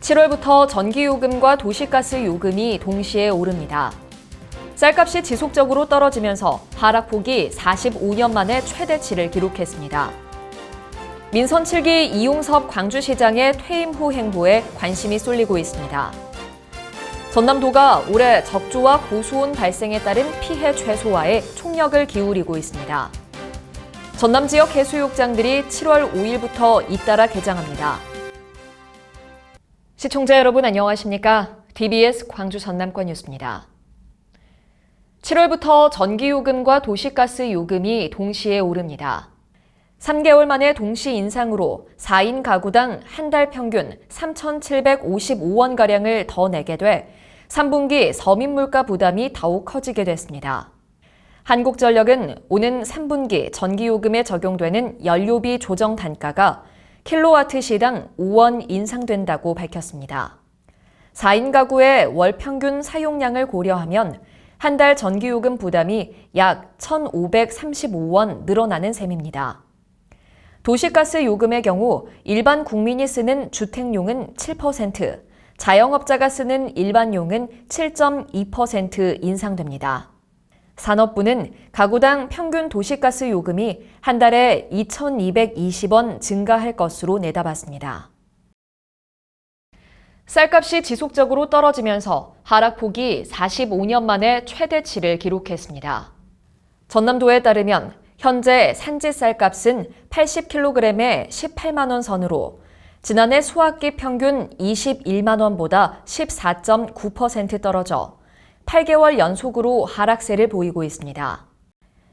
7월부터 전기요금과 도시가스 요금이 동시에 오릅니다. 쌀값이 지속적으로 떨어지면서 하락폭이 45년 만에 최대치를 기록했습니다. 민선 7기 이용섭 광주시장의 퇴임 후 행보에 관심이 쏠리고 있습니다. 전남도가 올해 적조와 고수온 발생에 따른 피해 최소화에 총력을 기울이고 있습니다. 전남 지역 해수욕장들이 7월 5일부터 잇따라 개장합니다. 시청자 여러분 안녕하십니까? DBS 광주 전남권 뉴스입니다. 7월부터 전기요금과 도시가스 요금이 동시에 오릅니다. 3개월 만에 동시 인상으로 4인 가구당 한 달 평균 3,755원가량을 더 내게 돼 3분기 서민물가 부담이 더욱 커지게 됐습니다. 한국전력은 오는 3분기 전기요금에 적용되는 연료비 조정 단가가 킬로와트 시당 5원 인상된다고 밝혔습니다. 4인 가구의 월 평균 사용량을 고려하면 한 달 전기요금 부담이 약 1,535원 늘어나는 셈입니다. 도시가스 요금의 경우 일반 국민이 쓰는 주택용은 7%, 자영업자가 쓰는 일반용은 7.2% 인상됩니다. 산업부는 가구당 평균 도시가스 요금이 한 달에 2,220원 증가할 것으로 내다봤습니다. 쌀값이 지속적으로 떨어지면서 하락폭이 45년 만에 최대치를 기록했습니다. 전남도에 따르면 현재 산지 쌀값은 80kg에 18만 원 선으로 지난해 수학기 평균 21만 원보다 14.9% 떨어져 8개월 연속으로 하락세를 보이고 있습니다.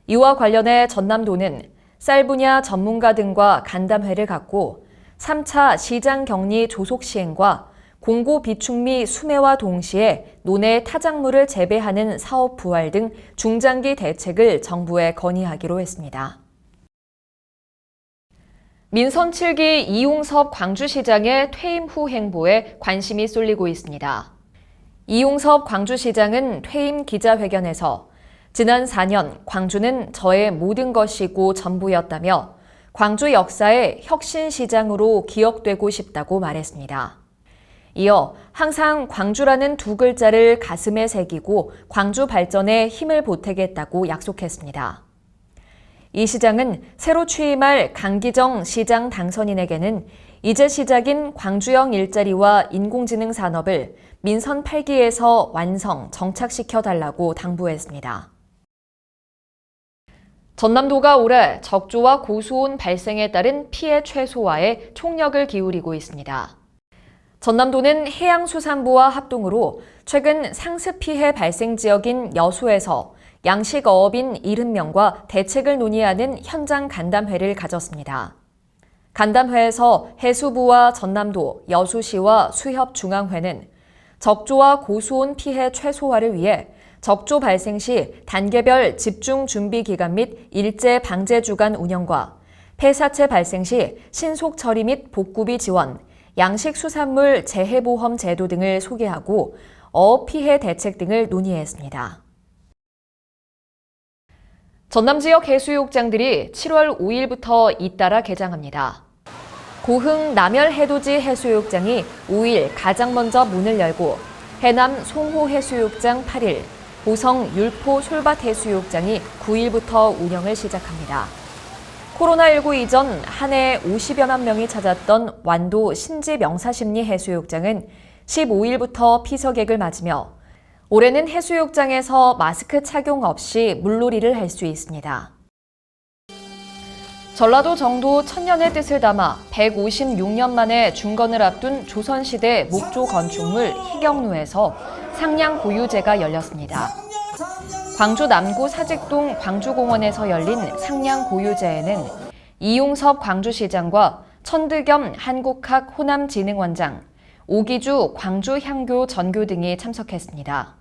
이와 관련해 전남도는 쌀 분야 전문가 등과 간담회를 갖고 3차 시장 격리 조속 시행과 공고 비축미 수매와 동시에 논해 타작물을 재배하는 사업 부활 등 중장기 대책을 정부에 건의하기로 했습니다. 민선 7기 이용섭 광주시장의 퇴임 후 행보에 관심이 쏠리고 있습니다. 이용섭 광주시장은 퇴임 기자회견에서 지난 4년 광주는 저의 모든 것이고 전부였다며 광주 역사의 혁신시장으로 기억되고 싶다고 말했습니다. 이어 항상 광주라는 두 글자를 가슴에 새기고 광주 발전에 힘을 보태겠다고 약속했습니다. 이 시장은 새로 취임할 강기정 시장 당선인에게는 이제 시작인 광주형 일자리와 인공지능 산업을 민선 8기에서 완성, 정착시켜달라고 당부했습니다. 전남도가 올해 적조와 고수온 발생에 따른 피해 최소화에 총력을 기울이고 있습니다. 전남도는 해양수산부와 합동으로 최근 상습 피해 발생 지역인 여수에서 양식어업인 70명과 대책을 논의하는 현장 간담회를 가졌습니다. 간담회에서 해수부와 전남도, 여수시와 수협중앙회는 적조와 고수온 피해 최소화를 위해 적조 발생 시 단계별 집중 준비 기간 및 일제 방제 주간 운영과 폐사체 발생 시 신속 처리 및 복구비 지원, 양식수산물 재해보험 제도 등을 소개하고 어업 피해 대책 등을 논의했습니다. 전남 지역 해수욕장들이 7월 5일부터 잇따라 개장합니다. 고흥 남열해돋이 해수욕장이 5일 가장 먼저 문을 열고 해남 송호 해수욕장 8일, 보성 율포 솔밭 해수욕장이 9일부터 운영을 시작합니다. 코로나19 이전 한 해에 50여만 명이 찾았던 완도 신지 명사심리 해수욕장은 15일부터 피서객을 맞으며 올해는 해수욕장에서 마스크 착용 없이 물놀이를 할 수 있습니다. 전라도 정도 천년의 뜻을 담아 156년 만에 중건을 앞둔 조선시대 목조 건축물 희경루에서 상냥고유제가 열렸습니다. 광주 남구 사직동 광주공원에서 열린 상냥고유제에는 이용섭 광주시장과 천득염 한국학 호남진흥원장, 오기주 광주향교 전교 등이 참석했습니다.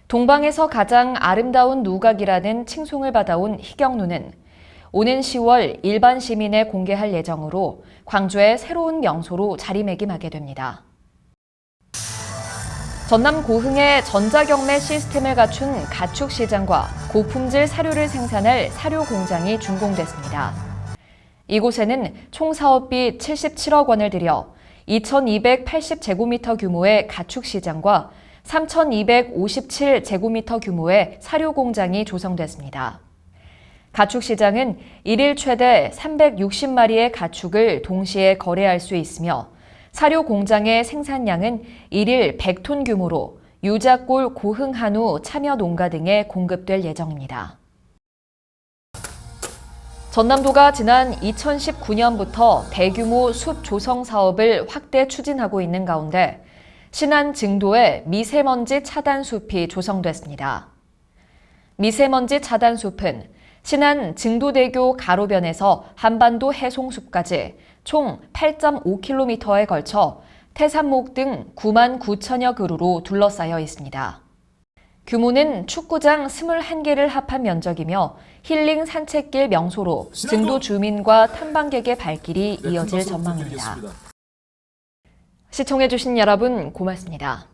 동방에서 가장 아름다운 누각이라는 칭송을 받아온 희경루는 오는 10월 일반 시민에 공개할 예정으로 광주의 새로운 명소로 자리매김하게 됩니다. 전남 고흥의 전자경매 시스템을 갖춘 가축시장과 고품질 사료를 생산할 사료공장이 준공됐습니다. 이곳에는 총 사업비 77억 원을 들여 2,280제곱미터 규모의 가축시장과 3,257제곱미터 규모의 사료공장이 조성됐습니다. 가축시장은 일일 최대 360마리의 가축을 동시에 거래할 수 있으며 사료공장의 생산량은 일일 100톤 규모로 유자골 고흥한우 참여 농가 등에 공급될 예정입니다. 전남도가 지난 2019년부터 대규모 숲 조성 사업을 확대 추진하고 있는 가운데 신안 증도에 미세먼지 차단 숲이 조성됐습니다. 미세먼지 차단 숲은 신안 증도대교 가로변에서 한반도 해송숲까지 총 8.5km에 걸쳐 태산목 등 9만 9천여 그루로 둘러싸여 있습니다. 규모는 축구장 21개를 합한 면적이며 힐링 산책길 명소로 증도 주민과 탐방객의 발길이 이어질 전망입니다. 시청해주신 여러분 고맙습니다.